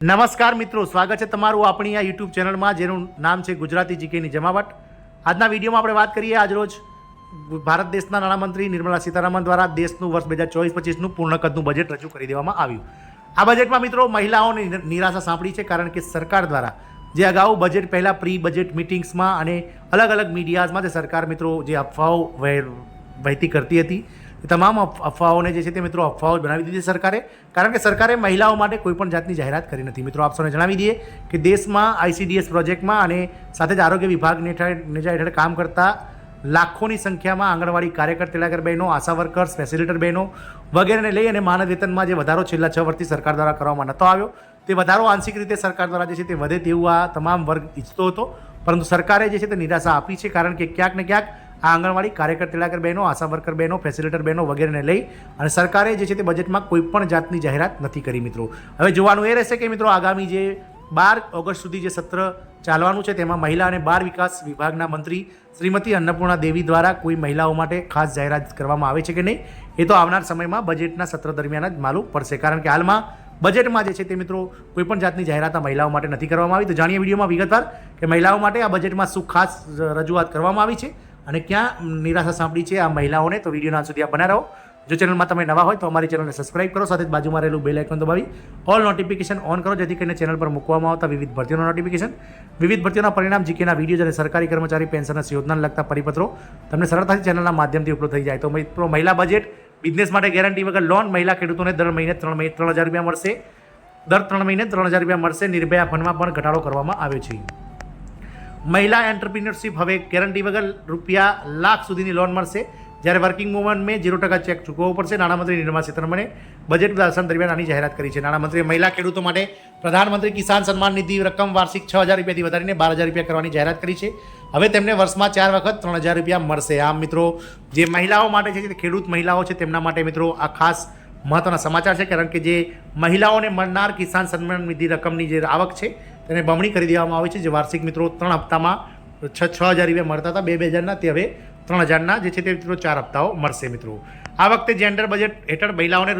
નમસ્કાર મિત્રો, સ્વાગત છે તમારું આપણી આ યુટ્યુબ ચેનલમાં જેનું નામ છે ગુજરાતી જીકેની જમાવટ. આજના વિડીયોમાં આપણે વાત કરીએ આજરોજ ભારત દેશના નાણામંત્રી નિર્મલા સીતારામન દ્વારા દેશનું વર્ષ 2024-25નું પૂર્ણ કદનું બજેટ રજૂ કરી દેવામાં આવ્યું. આ બજેટમાં મિત્રો મહિલાઓની નિરાશા સાંપડી છે, કારણ કે સરકાર દ્વારા જે અગાઉ બજેટ પહેલાં પ્રી બજેટ મિટિંગ્સમાં અને અલગ અલગ મીડિયાઝમાં જે સરકાર મિત્રો જે અફવાઓ વહેતી કરતી હતી, તમામ અફવાઓને જે છે તે મિત્રો અફવાઓ બનાવી દીધી સરકારે, કારણ કે સરકારે મહિલાઓ માટે કોઈપણ જાતની જાહેરાત કરી નથી. મિત્રો આપ સૌને જણાવી દઈએ કે દેશમાં ICDS પ્રોજેક્ટમાં અને સાથે જ આરોગ્ય વિભાગને હેઠળ કામ કરતા લાખોની સંખ્યામાં આંગણવાડી કાર્યકર, તેલાગર બહેનો, આશા વર્કર્સ, ફેસિલિટર બહેનો વગેરેને લઈ અને માનદ વેતનમાં જે વધારો છેલ્લા 6 વર્ષથી સરકાર દ્વારા કરવામાં નહોતો આવ્યો, તે વધારો આંશિક રીતે સરકાર દ્વારા જે છે તે વધે તેવું આ તમામ વર્ગ ઈચ્છતો હતો, પરંતુ સરકારે જે છે તે નિરાશા આપી છે, કારણ કે ક્યાંક ને ક્યાંક આ આંગણવાડી કાર્યકર, તેલાગર બહેનો, આશા વર્કર બહેનો, ફેસિલિટર બહેનો વગેરેને લઈ અને સરકારે જે છે તે બજેટમાં કોઈપણ જાતની જાહેરાત નથી કરી. મિત્રો હવે જોવાનું એ રહેશે કે મિત્રો આગામી જે 12 ઓગસ્ટ સુધી જે સત્ર ચાલવાનું છે તેમાં મહિલા અને બાળ વિકાસ વિભાગના મંત્રી શ્રીમતી અન્નપૂર્ણા દેવી દ્વારા કોઈ મહિલાઓ માટે ખાસ જાહેરાત કરવામાં આવે છે કે નહીં, એ તો આવનાર સમયમાં બજેટના સત્ર દરમિયાન જ માલુમ પડશે, કારણ કે હાલમાં બજેટમાં જે છે તે મિત્રો કોઈપણ જાતની જાહેરાત આ મહિલાઓ માટે નથી કરવામાં આવી. તો જાણીએ વિડીયોમાં વિગતવાર કે મહિલાઓ માટે આ બજેટમાં શું ખાસ રજૂઆત કરવામાં આવી છે અને ક્યાં નિરાશા સાંપડી છે આ મહિલાઓને. તો વિડીયોના અંત સુધી આપ બના રહો. જો ચેનલમાં તમે નવા હોય તો અમારી ચેનલને સબસ્ક્રાઇબ કરો, સાથે જ બાજુમાં રહેલું બેલ આઇકોન દબાવી ઓલ નોટિફિકેશન ઓન કરો, જેથી કરીને ચેનલ પર મૂકવામાં આવતા વિવિધ ભરતીઓના નોટિફિકેશન, વિવિધ ભરતીઓના પરિણામ, જીકેના વિડીયો અને સરકારી કર્મચારી પેન્શન યોજનાને લગતા પરિપત્રો તમને સરળતાથી ચેનલના માધ્યમથી ઉપલબ્ધ થઈ જાય. તો મિત્રો મહિલા બજેટ બિઝનેસ માટે ગેરંટી વગર લોન, મહિલા ખેડૂતોને દર મહિને 3,000 રૂપિયા મળશે, દર 3 મહિને 3,000 રૂપિયા મળશે. નિર્ભયા ફંડમાં પણ ઘટાડો કરવામાં આવ્યો છે. મહિલા એન્ટરપ્રિન્યોરશિપ હવે ગેરંટી વગર ₹1,00,000 સુધીની લોન મળશે, જ્યારે વર્કિંગ વુમનને 0% ચેક ચૂકવવો પડશે. નાણામંત્રી નિર્મલા સીતારમણે બજેટ પ્રદર્શન દરમિયાન આની જાહેરાત કરી છે. નાણામંત્રીએ મહિલા ખેડૂતો માટે પ્રધાનમંત્રી કિસાન સન્માન નિધિ રકમ વાર્ષિક 6,000 રૂપિયાથી વધારીને 12,000 રૂપિયા કરવાની જાહેરાત કરી છે. હવે તેમને વર્ષમાં 4 વખત 3,000 રૂપિયા મળશે. આમ મિત્રો જે મહિલાઓ માટે છે, ખેડૂત મહિલાઓ છે, તેમના માટે મિત્રો આ ખાસ મહત્વના સમાચાર છે, કારણ કે જે મહિલાઓને મળનાર કિસાન સન્માન નિધિ રકમની જે આવક છે તેને બમણી કરી દેવામાં આવી છે. જે વાર્ષિક મિત્રો 3 હપ્તામાં 6,000 રૂપિયા મળતા હતા 2,000ના, તે હવે 3,000ના જે છે તે મિત્રો 4 હપ્તાઓ મળશે. મિત્રો આ વખતે જેન્ડર બજેટ હેઠળ મહિલાઓને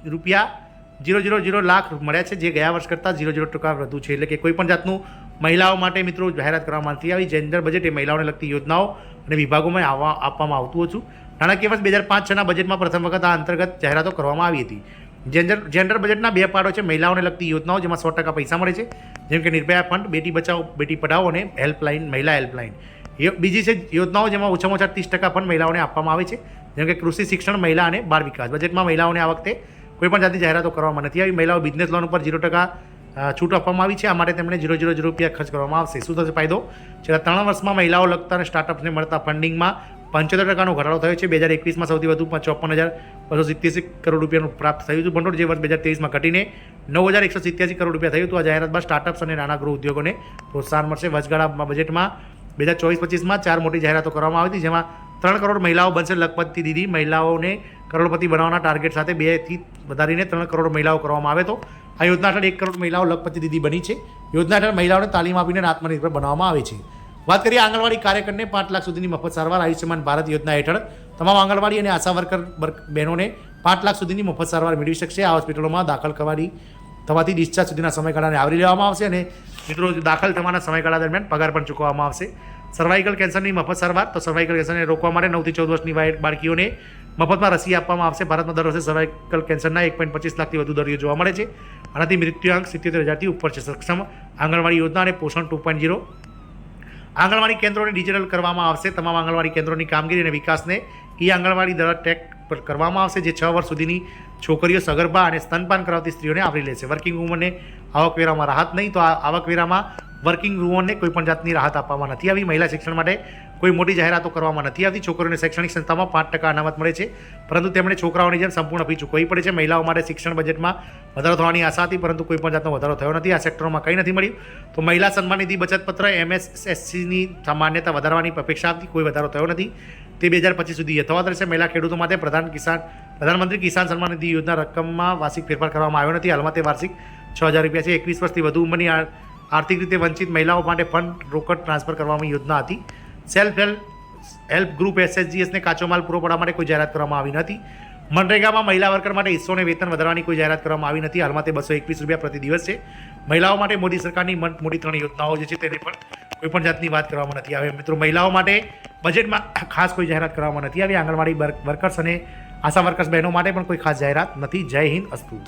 ₹0.000 લાખ મળ્યા છે, જે ગયા વર્ષ કરતાં 0.0% વધુ છે. એટલે કે કોઈપણ જાતનું મહિલાઓ માટે મિત્રો જાહેરાત કરવામાં નથી આવી. જેન્ડર બજેટ એ મહિલાઓને લગતી યોજનાઓ અને વિભાગોમાં આપવામાં આવતું હતું. નાણાકીય વર્ષ 2005-6ના બજેટમાં પ્રથમ વખત આ અંતર્ગત જાહેરાતો કરવામાં આવી હતી. જેન્ડર બજેટના 2 પાર્ટો છે: મહિલાઓને લગતી યોજનાઓ જેમાં 100% પૈસા મળે છે, જેમ કે નિર્ભયા ફંડ, બેટી બચાવો બેટી પઢાઓ અને હેલ્પલાઇન, મહિલા હેલ્પલાઇન. બીજી છે યોજનાઓ જેમાં ઓછામાં ઓછા 30% ફંડ મહિલાઓને આપવામાં આવે છે, જેમ કે કૃષિ, શિક્ષણ, મહિલા અને બાળ વિકાસ. બજેટમાં મહિલાઓને આ વખતે કોઈપણ જાતની જાહેરાતો કરવામાં નથી આવી. મહિલાઓ બિઝનેસ લોન ઉપર 0% છૂટ આપવામાં આવી છે. આ માટે તેમણે 0.000 રૂપિયા ખર્ચ કરવામાં આવશે. શું થશે ફાયદો? છેલ્લા 3 વર્ષમાં મહિલાઓ લગતા અને સ્ટાર્ટઅપ્સને મળતા ફંડિંગમાં 75% ઘટાડો થયો છે. 2021માં સૌથી વધુ 54,287 કરોડ રૂપિયાનું પ્રાપ્ત થયું હતું ભંડોળ, જે વર્ષ 2023માં ઘટીને 9,187 કરોડ રૂપિયા થયું હતું. આ જાહેરાત બાદ સ્ટાર્ટઅપ્સ અને નાના ગૃહ ઉદ્યોગોને પ્રોત્સાહન મળશે. વચગાળા બજેટમાં 2024-25માં 4 મોટી જાહેરાતો કરવામાં આવી હતી, જેમાં 3 કરોડ મહિલાઓ બનશે લખપતિ દીદી. મહિલાઓને કરોડપતિ બનાવવાના ટાર્ગેટ સાથે 2થી વધારીને 3 કરોડ મહિલાઓ કરવામાં આવે તો આ યોજના હેઠળ 1 કરોડ મહિલાઓ લખપતિ દીદી બની છે. યોજના હેઠળ મહિલાઓને તાલીમ આપીને આત્મનિર્ભર બનાવવામાં આવે છે. વાત કરીએ આંગણવાડી કાર્યકરને 5 લાખ સુધીની મફત સારવાર. આયુષ્યમાન ભારત યોજના હેઠળ તમામ આંગણવાડી અને આશા વર્કર બહેનોને 5 લાખ સુધીની મફત સારવાર મેળવી શકશે. આ હોસ્પિટલોમાં દાખલ થવાથી ડિસ્ચાર્જ સુધીના સમયગાળાને આવરી લેવામાં આવશે અને મિત્રો દાખલ થવાના સમયગાળા દરમિયાન પગાર પણ ચૂકવવામાં આવશે. સર્વાઇકલ કેન્સરની મફત સારવાર. તો સર્વાઇકલ કેન્સરને રોકવા માટે 9 થી 14 વર્ષની બાળકીઓને મફતમાં રસી આપવામાં આવશે. ભારતમાં દર વર્ષે સર્વાઇકલ કેન્સરના 1.25 લાખથી વધુ દર્દીઓ જોવા મળે છે. આનાથી મૃત્યુઆંક 77,000થી ઉપર છે. સક્ષમ આંગણવાડી યોજના અને પોષણ 2.0. આંગણવાડી કેન્દ્રોને ડિજિટલ કરવામાં આવશે. તમામ આંગણવાડી કેન્દ્રોની કામગીરી અને વિકાસને આંગણવાડી દ્વારા ટ્રેક પર કરવામાં આવશે, જે 6 વર્ષ સુધીની છોકરીઓ, સગર્ભા અને સ્તનપાન કરાવતી સ્ત્રીઓને આવરી લેશે. વર્કિંગ વુમનને આવકવેરામાં રાહત નહીં. તો આ આવકવેરામાં વર્કિંગ વુમનને કોઈપણ જાતની રાહત આપવામાં નથી આવી. મહિલા શિક્ષણ માટે કોઈ મોટી જાહેરાતો કરવામાં નથી આવતી. છોકરીઓને શૈક્ષણિક સંસ્થામાં 5% અનામત મળે છે, પરંતુ તેમણે છોકરાઓની જેમ સંપૂર્ણ ફી ચૂકવવી પડે છે. મહિલાઓ માટે શિક્ષણ બજેટમાં વધારો થવાની આશા હતી, પરંતુ કોઈપણ જાતનો વધારો થયો નથી. આ સેક્ટરોમાં કંઈ નથી મળ્યું. તો મહિલા સન્માન નિધિ બચત પત્ર MSSCની માન્યતા વધારવાની અપેક્ષા હતી, કોઈ વધારો થયો નથી. તે 2025 સુધી યથાવત રહેશે. મહિલા ખેડૂતો માટે પ્રધાનમંત્રી કિસાન સન્માન નિધિ યોજના રકમમાં વાર્ષિક ફેરફાર કરવામાં આવ્યો નથી. હાલમાં તે વાર્ષિક 6,000 રૂપિયા છે. 21 વર્ષથી વધુ ઉંમરની આર્થિક રીતે વંચિત મહિલાઓ માટે ફંડ રોકડ ટ્રાન્સફર કરવામાં યોજના હતી. સેલ્ફ હેલ્પ ગ્રુપ SHGSને કાચો માલ પૂરો પાડવા માટે કોઈ જાહેરાત કરવામાં આવી નથી. મનરેગામાં મહિલા વર્કર માટે હિસ્સોને વેતન વધારવાની કોઈ જાહેરાત કરવામાં આવી નથી. હાલમાં તે 221 રૂપિયા પ્રતિ દિવસ છે. મહિલાઓ માટે મોદી સરકારની મોટી 3 યોજનાઓ જે છે તેની પણ કોઈ પણ જાતની વાત કરવામાં નથી આવી. મિત્રો, મહિલાઓ માટે બજેટમાં ખાસ કોઈ જાહેરાત કરવામાં નથી આવી. આંગણવાડી વર્કર્સ અને આશા વર્કર્સ બહેનો માટે પણ કોઈ ખાસ જાહેરાત નથી. જય હિન્દ, અસ્તુ.